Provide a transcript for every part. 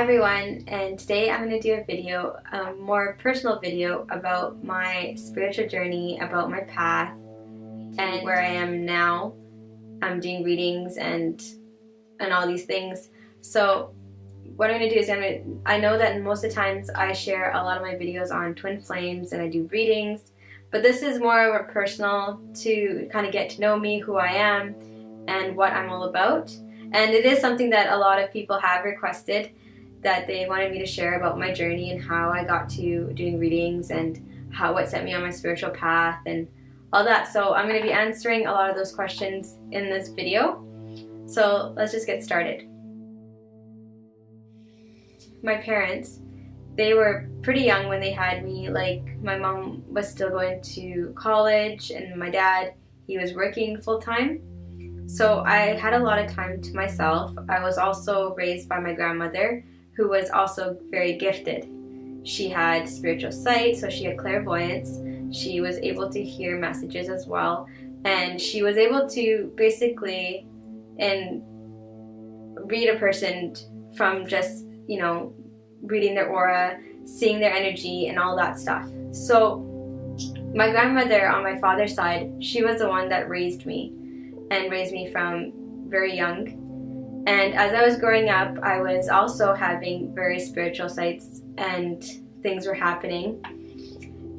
everyone, and today I'm going to do a video, a more personal video about my spiritual journey, about my path, and where I am now. I'm doing readings and all these things. So what I'm going to do is I know that most of the times I share a lot of my videos on twin flames and I do readings, but this is more of a personal to kind of get to know me, who I am, and what I'm all about. And it is something that a lot of people have requested, that they wanted me to share about my journey and how I got to doing readings and what set me on my spiritual path and all that. So I'm going to be answering a lot of those questions in this video. So let's just get started. My parents, they were pretty young when they had me. Like, my mom was still going to college and my dad, he was working full-time. So I had a lot of time to myself. I was also raised by my grandmother, who was also very gifted. She had spiritual sight, so she had clairvoyance. She was able to hear messages as well, and she was able to basically read a person from just, you know, reading their aura, seeing their energy and all that stuff. So my grandmother on my father's side, she was the one that raised me from very young. And as I was growing up, I was also having very spiritual sights and things were happening.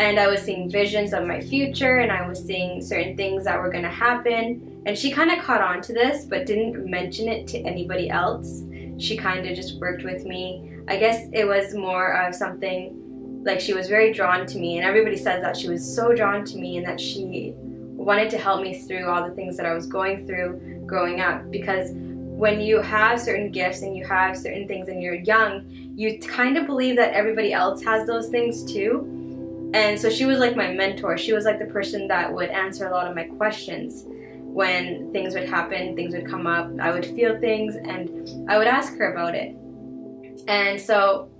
And I was seeing visions of my future, and I was seeing certain things that were going to happen. And she kind of caught on to this, but didn't mention it to anybody else. She kind of just worked with me. I guess it was more of something, like, she was very drawn to me. And everybody says that she was so drawn to me and that she wanted to help me through all the things that I was going through growing up. Because when you have certain gifts and you have certain things and you're young, you kind of believe that everybody else has those things too. And so she was like my mentor. She was like the person that would answer a lot of my questions. When things would happen, things would come up, I would feel things and I would ask her about it. And so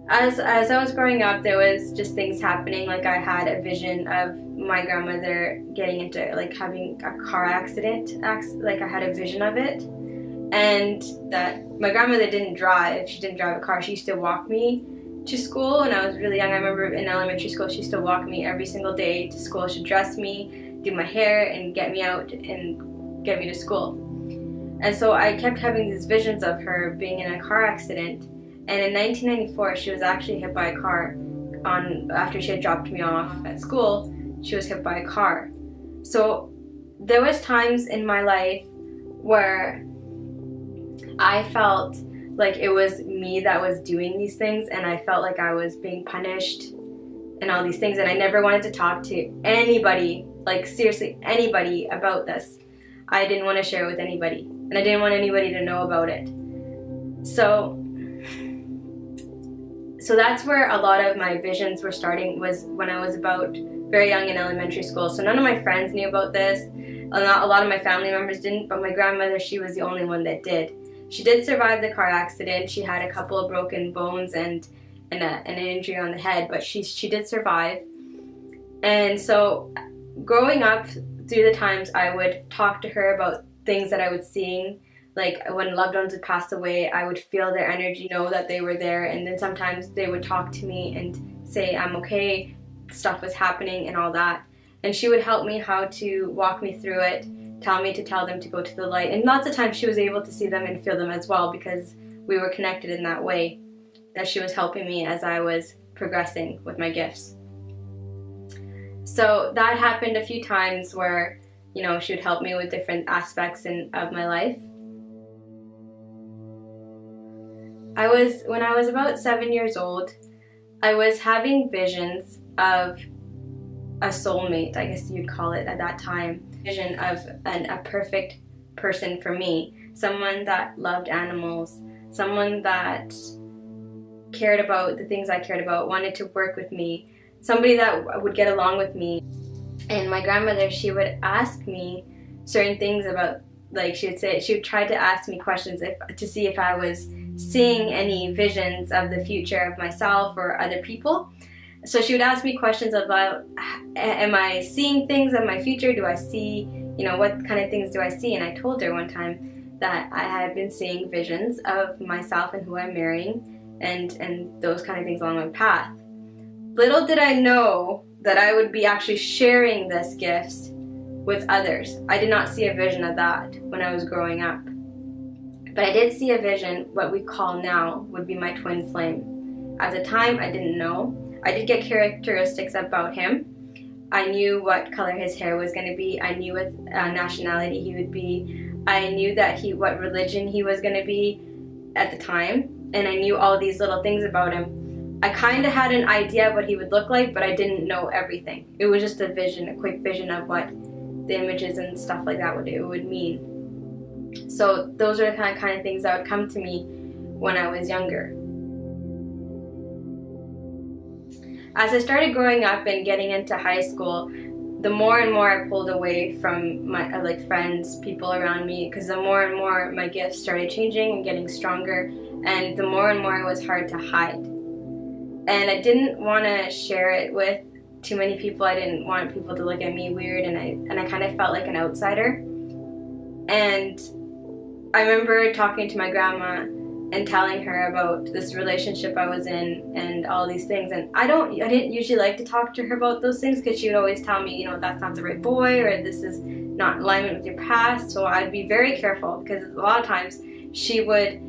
as I was growing up, there was just things happening. Like, I had a vision of my grandmother getting into, like, having a car accident. Like, I had a vision of it. And that my grandmother didn't drive. She didn't drive a car. She used to walk me to school when I was really young. I remember in elementary school, she used to walk me every single day to school. She'd dress me, do my hair, and get me out and get me to school. And so I kept having these visions of her being in a car accident. And in 1994, she was actually hit by a car. After she had dropped me off at school, she was hit by a car. So there was times in my life where I felt like it was me that was doing these things, and I felt like I was being punished and all these things, and I never wanted to talk to anybody, like seriously anybody, about this. I didn't want to share it with anybody, and I didn't want anybody to know about it. So that's where a lot of my visions were starting, was when I was about very young in elementary school. So none of my friends knew about this. A lot of my family members didn't, but my grandmother, she was the only one that did. She did survive the car accident. She had a couple of broken bones and an injury on the head, but she did survive. And so growing up, through the times, I would talk to her about things that I was seeing. Like, when loved ones would pass away, I would feel their energy, know that they were there, and then sometimes they would talk to me and say I'm okay, stuff was happening and all that. And she would help me how to walk me through it, tell me to tell them to go to the light. And lots of times she was able to see them and feel them as well, because we were connected in that way, that she was helping me as I was progressing with my gifts. So that happened a few times where, you know, she would help me with different aspects of my life. When I was about 7 years old, I was having visions of a soulmate, I guess you'd call it at that time. Vision of a perfect person for me. Someone that loved animals. Someone that cared about the things I cared about, wanted to work with me. Somebody that would get along with me. And my grandmother, she would ask me certain things about, like, she would try to ask me questions to see if I was seeing any visions of the future of myself or other people. So she would ask me questions about, am I seeing things of my future? Do I see, you know, what kind of things do I see? And I told her one time that I had been seeing visions of myself and who I'm marrying and those kind of things along my path. Little did I know that I would be actually sharing this gift with others. I did not see a vision of that when I was growing up. But I did see a vision, what we call now would be my twin flame. At the time, I didn't know. I did get characteristics about him. I knew what color his hair was going to be. I knew what nationality he would be. I knew that what religion he was going to be at the time. And I knew all these little things about him. I kind of had an idea of what he would look like, but I didn't know everything. It was just a vision, a quick vision of what the images and stuff like that would mean. So those are the kind of things that would come to me when I was younger. As I started growing up and getting into high school, the more and more I pulled away from my friends, people around me, because the more and more my gifts started changing and getting stronger, and the more and more it was hard to hide. And I didn't want to share it with too many people. I didn't want people to look at me weird, and I kind of felt like an outsider. And I remember talking to my grandma and telling her about this relationship I was in and all these things. And I didn't usually like to talk to her about those things, because she would always tell me, that's not the right boy, or this is not in alignment with your past. So I'd be very careful, because a lot of times she would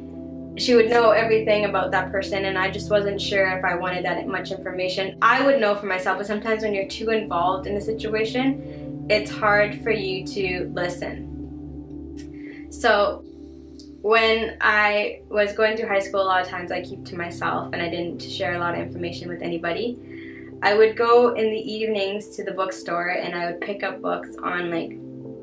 know everything about that person, and I just wasn't sure if I wanted that much information. I would know for myself, but sometimes when you're too involved in a situation, it's hard for you to listen. So when I was going through high school, a lot of times I keep to myself and I didn't share a lot of information with anybody. I would go in the evenings to the bookstore and I would pick up books on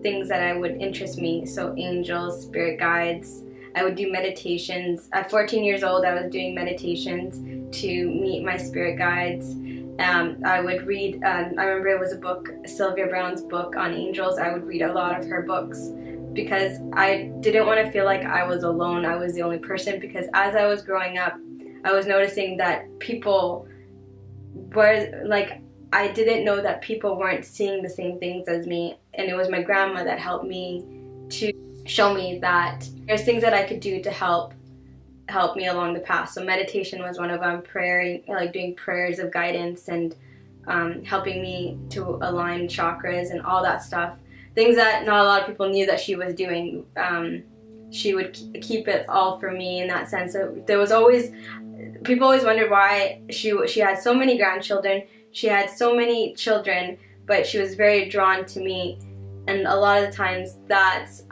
things that would interest me. So angels, spirit guides. I would do meditations. At 14 years old, I was doing meditations to meet my spirit guides. I would read, I remember it was a book, Sylvia Browne's book on angels. I would read a lot of her books, because I didn't want to feel like I was alone, I was the only person, because as I was growing up, I was noticing that people were, I didn't know that people weren't seeing the same things as me, and it was my grandma that helped me to show me that there's things that I could do to help me along the path. So meditation was one of them, doing prayers of guidance and helping me to align chakras and all that stuff. Things that not a lot of people knew that she was doing. She would keep it all for me in that sense. So people always wondered why she had so many grandchildren, she had so many children, but she was very drawn to me. And a lot of the times that's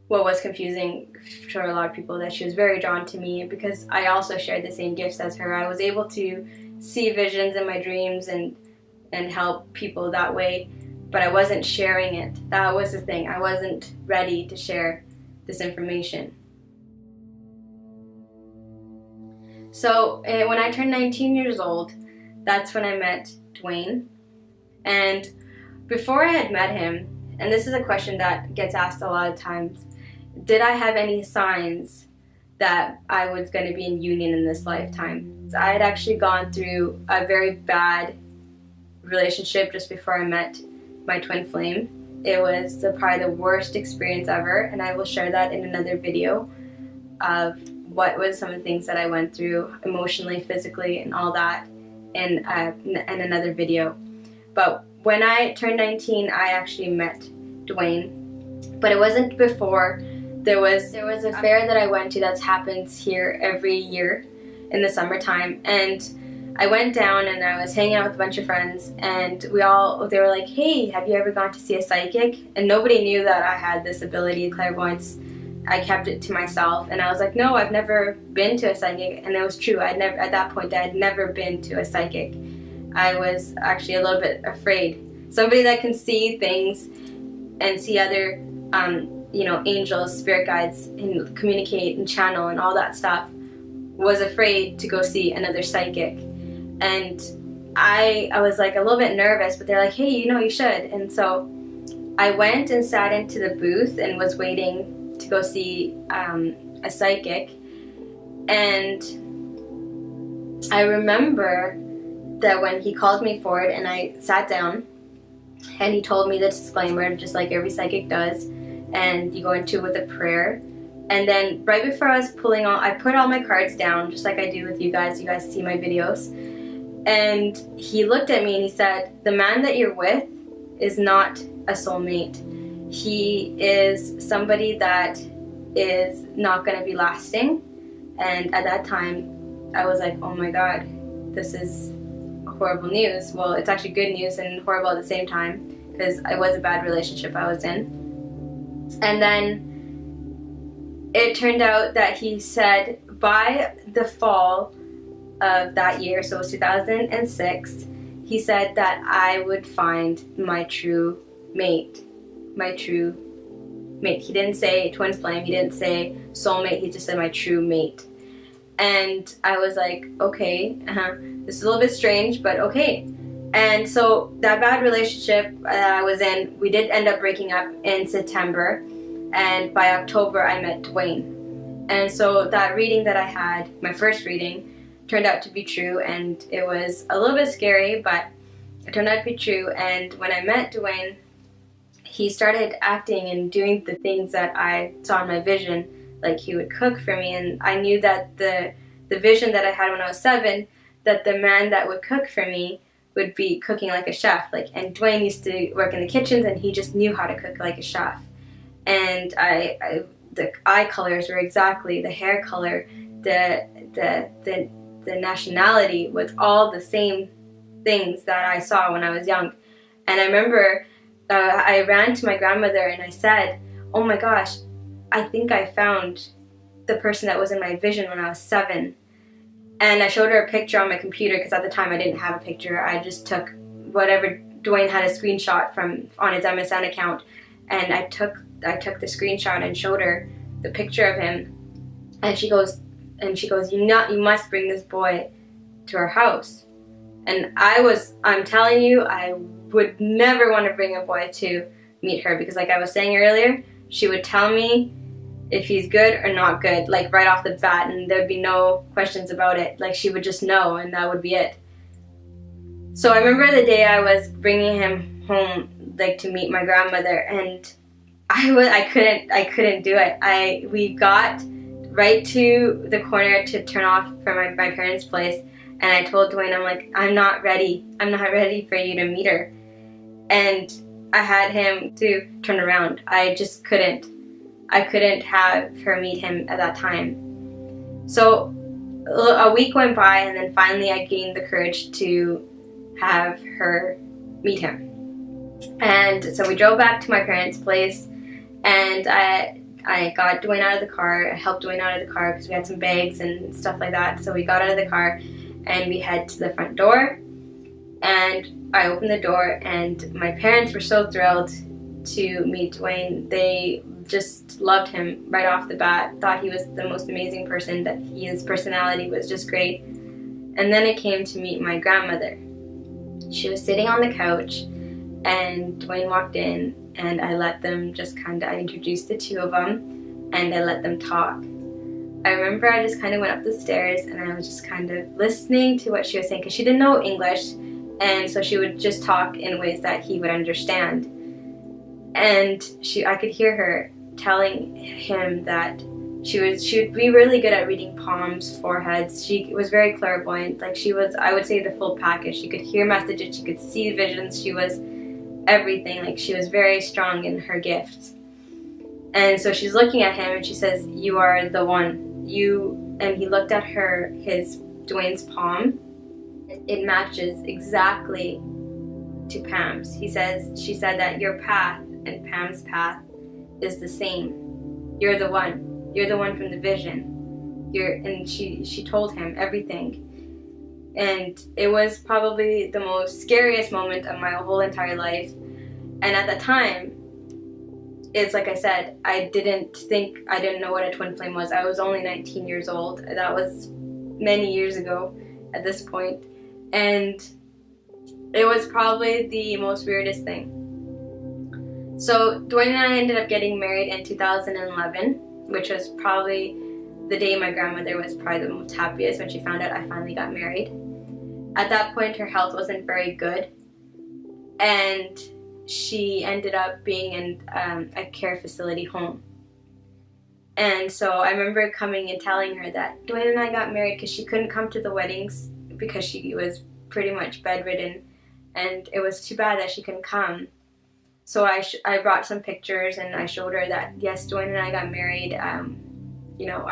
what was confusing for a lot of people, that she was very drawn to me because I also shared the same gifts as her. I was able to see visions in my dreams and help people that way, but I wasn't sharing it. That was the thing. I wasn't ready to share this information. So when I turned 19 years old, that's when I met Dwayne. And before I had met him, and this is a question that gets asked a lot of times, did I have any signs that I was going to be in union in this lifetime? I had actually gone through a very bad relationship just before I met my twin flame. It was probably the worst experience ever, and I will share that in another video of what was some of the things that I went through emotionally, physically, and all that in another video. But when I turned 19, I actually met Dwayne, but it wasn't before. There was a fair that I went to that happens here every year in the summertime, and I went down and I was hanging out with a bunch of friends, and they were like, hey, have you ever gone to see a psychic? And nobody knew that I had this ability, clairvoyance. I kept it to myself, and I was like, no, I've never been to a psychic. And it was true. At that point, I had never been to a psychic. I was actually a little bit afraid. Somebody that can see things and see other angels, spirit guides, and communicate and channel and all that stuff, was afraid to go see another psychic. And I was like a little bit nervous, but they're like, hey, you should. And so I went and sat into the booth and was waiting to go see a psychic. And I remember that when he called me forward and I sat down, and he told me the disclaimer, just like every psychic does, and you go into it with a prayer. And then right before I was pulling all, I put all my cards down, just like I do with you guys. You guys see my videos. And he looked at me and he said, the man that you're with is not a soulmate. He is somebody that is not going to be lasting. And at that time, I was like, oh my God, this is horrible news. Well, it's actually good news and horrible at the same time, because it was a bad relationship I was in. And then it turned out that he said by the fall of that year, so it was 2006, he said that I would find my true mate. My true mate. He didn't say twin flame, he didn't say soulmate, he just said my true mate. And I was like, okay, this is a little bit strange, but okay. And so that bad relationship that I was in, we did end up breaking up in September. And by October, I met Dwayne. And so that reading that I had, my first reading, turned out to be true. And it was a little bit scary, but it turned out to be true. And when I met Dwayne, he started acting and doing the things that I saw in my vision. Like, he would cook for me. And I knew that the vision that I had when I was 7, that the man that would cook for me would be cooking like a chef. And Dwayne used to work in the kitchens, and he just knew how to cook like a chef. And the eye colors were exactly, the hair color, the nationality was all the same things that I saw when I was young. And I remember I ran to my grandmother and I said, oh my gosh, I think I found the person that was in my vision when I was 7. And I showed her a picture on my computer, because at the time I didn't have a picture. I just took whatever Dwayne had a screenshot from on his MSN account, and I took the screenshot and showed her the picture of him. And she goes, you must bring this boy to our house. And I'm telling you, I would never want to bring a boy to meet her, because like I was saying earlier, she would tell me if he's good or not good, like right off the bat, and there'd be no questions about it. Like, she would just know, and that would be it. So I remember the day I was bringing him home, like, to meet my grandmother, and I couldn't do it. We got right to the corner to turn off from my parents' place, and I told Dwayne, I'm like, I'm not ready for you to meet her. And I had him to turn around. I just couldn't have her meet him at that time. So a week went by, and then finally I gained the courage to have her meet him. And so we drove back to my parents' place, and I got Dwayne out of the car. I helped Dwayne out of the car because we had some bags and stuff like that. So we got out of the car and we head to the front door, and I opened the door, and my parents were so thrilled to meet Dwayne. They just loved him right off the bat, thought he was the most amazing person, that his personality was just great. And then it came to meet my grandmother. She was sitting on the couch, and Dwayne walked in, and I let them I introduced the two of them, and I let them talk. I remember I just kind of went up the stairs, and I was just kind of listening to what she was saying, because she didn't know English, and so she would just talk in ways that he would understand. And I could hear her telling him that she would be really good at reading palms, foreheads. She was very clairvoyant. Like, she was, I would say, the full package. She could hear messages, she could see visions, she was everything. Like, she was very strong in her gifts. And so she's looking at him and she says, you are the one. And he looked at Dwayne's palm. It matches exactly to Pam's. She said that your path and Pam's path is the same. You're the one. You're the one from the vision. And she told him everything. And it was probably the most scariest moment of my whole entire life. And at the time, it's like I said, I didn't know what a twin flame was. I was only 19 years old. That was many years ago at this point. And it was probably the most weirdest thing. So Dwayne and I ended up getting married in 2011, which was probably the day my grandmother was probably the most happiest, when she found out I finally got married. At that point, her health wasn't very good, and she ended up being in a care facility home. And so I remember coming and telling her that Dwayne and I got married because she couldn't come to the weddings because she was pretty much bedridden, and it was too bad that she couldn't come. So I brought some pictures and I showed her that yes, Dwayne and I got married. You know,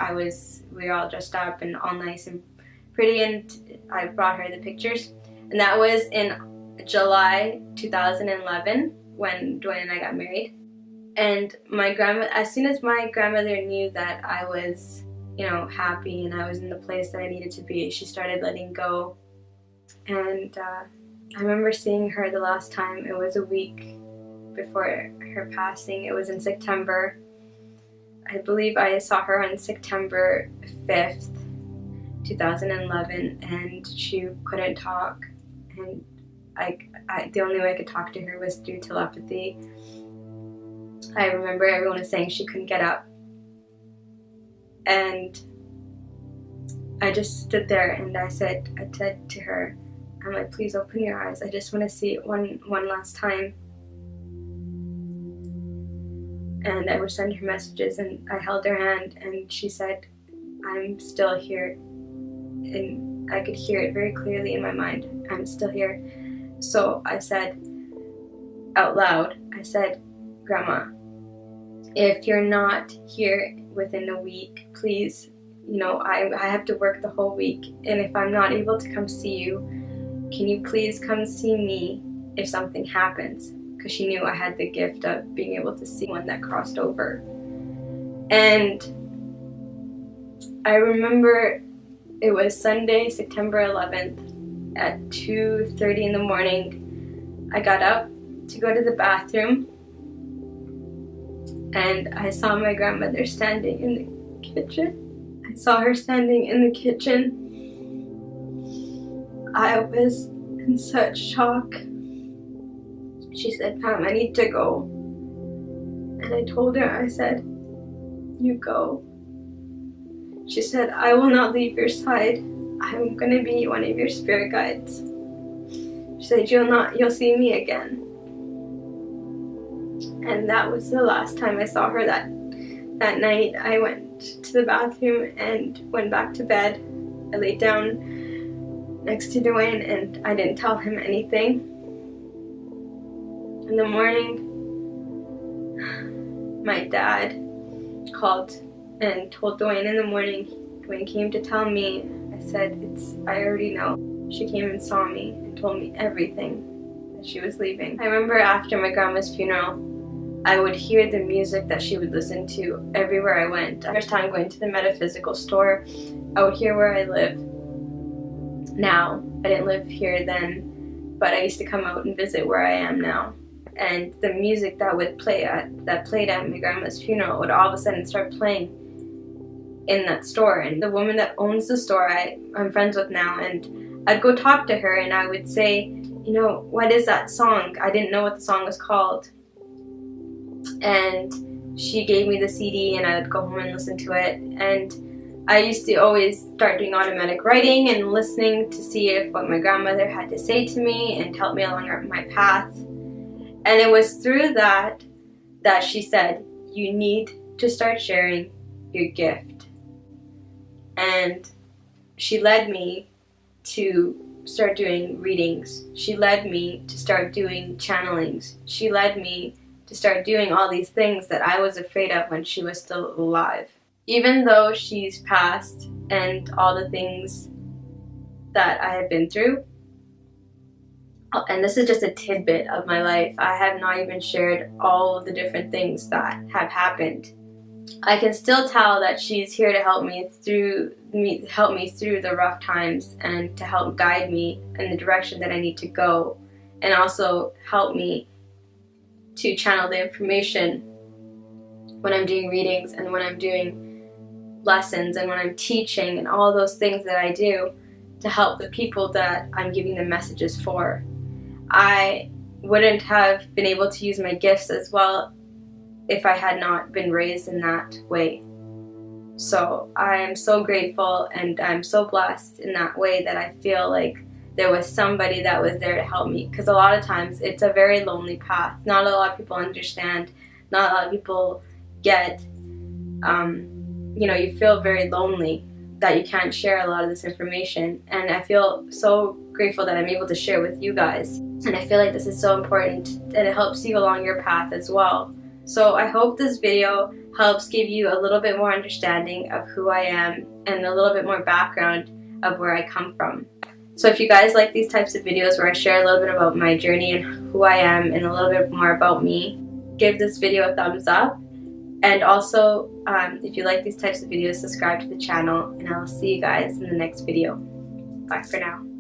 we were all dressed up and all nice and pretty, and I brought her the pictures. And that was in July 2011 when Dwayne and I got married. And as soon as my grandmother knew that I was, you know, happy and I was in the place that I needed to be, she started letting go. And I remember seeing her the last time. It was a week before her passing. It was in September. I believe I saw her on September 5th, 2011, and she couldn't talk. And the only way I could talk to her was through telepathy. I remember everyone was saying she couldn't get up. And I just stood there and I said to her, I'm like, please open your eyes. I just want to see it one last time. And I would send her messages, and I held her hand, and she said, I'm still here. And I could hear it very clearly in my mind. I'm still here. So I said out loud, I said, Grandma, if you're not here within a week, please, you know, I have to work the whole week, and if I'm not able to come see you, can you please come see me if something happens? Because she knew I had the gift of being able to see one that crossed over. And I remember it was Sunday, September 11th at 2:30 in the morning. I got up to go to the bathroom, and I saw my grandmother standing in the kitchen. I saw her standing in the kitchen. I was in such shock. She said, Pam, I need to go. And I told her, I said, you go. She said, I will not leave your side. I'm going to be one of your spirit guides. She said, you'll see me again. And that was the last time I saw her that night. I went to the bathroom and went back to bed. I laid down next to Dwayne and I didn't tell him anything. In the morning, my dad called and told Dwayne in the morning. Dwayne came to tell me. I said, I already know. She came and saw me and told me everything, that she was leaving. I remember after my grandma's funeral, I would hear the music that she would listen to everywhere I went. First time going to the metaphysical store, I would hear where I live now. I didn't live here then, but I used to come out and visit where I am now. And the music that played at my grandma's funeral would all of a sudden start playing in that store. And the woman that owns the store, I'm friends with now, and I'd go talk to her and I would say, you know, what is that song? I didn't know what the song was called. And she gave me the CD and I would go home and listen to it. And I used to always start doing automatic writing and listening to see if what my grandmother had to say to me and help me along my path. And it was through that she said, you need to start sharing your gift. And she led me to start doing readings. She led me to start doing channelings. She led me to start doing all these things that I was afraid of when she was still alive. Even though she's passed and all the things that I have been through, and this is just a tidbit of my life, I have not even shared all of the different things that have happened. I can still tell that she's here to help me through the rough times and to help guide me in the direction that I need to go, and also help me to channel the information when I'm doing readings and when I'm doing lessons and when I'm teaching and all those things that I do to help the people that I'm giving the messages for. I wouldn't have been able to use my gifts as well if I had not been raised in that way. So I am so grateful and I'm so blessed in that way that I feel like there was somebody that was there to help me, because a lot of times it's a very lonely path. Not a lot of people understand. Not a lot of people get, you know, you feel very lonely that you can't share a lot of this information. And I feel so grateful that I'm able to share with you guys. And I feel like this is so important, and it helps you along your path as well. So I hope this video helps give you a little bit more understanding of who I am and a little bit more background of where I come from. So if you guys like these types of videos where I share a little bit about my journey and who I am and a little bit more about me, give this video a thumbs up. And also, if you like these types of videos, subscribe to the channel, and I'll see you guys in the next video. Bye for now.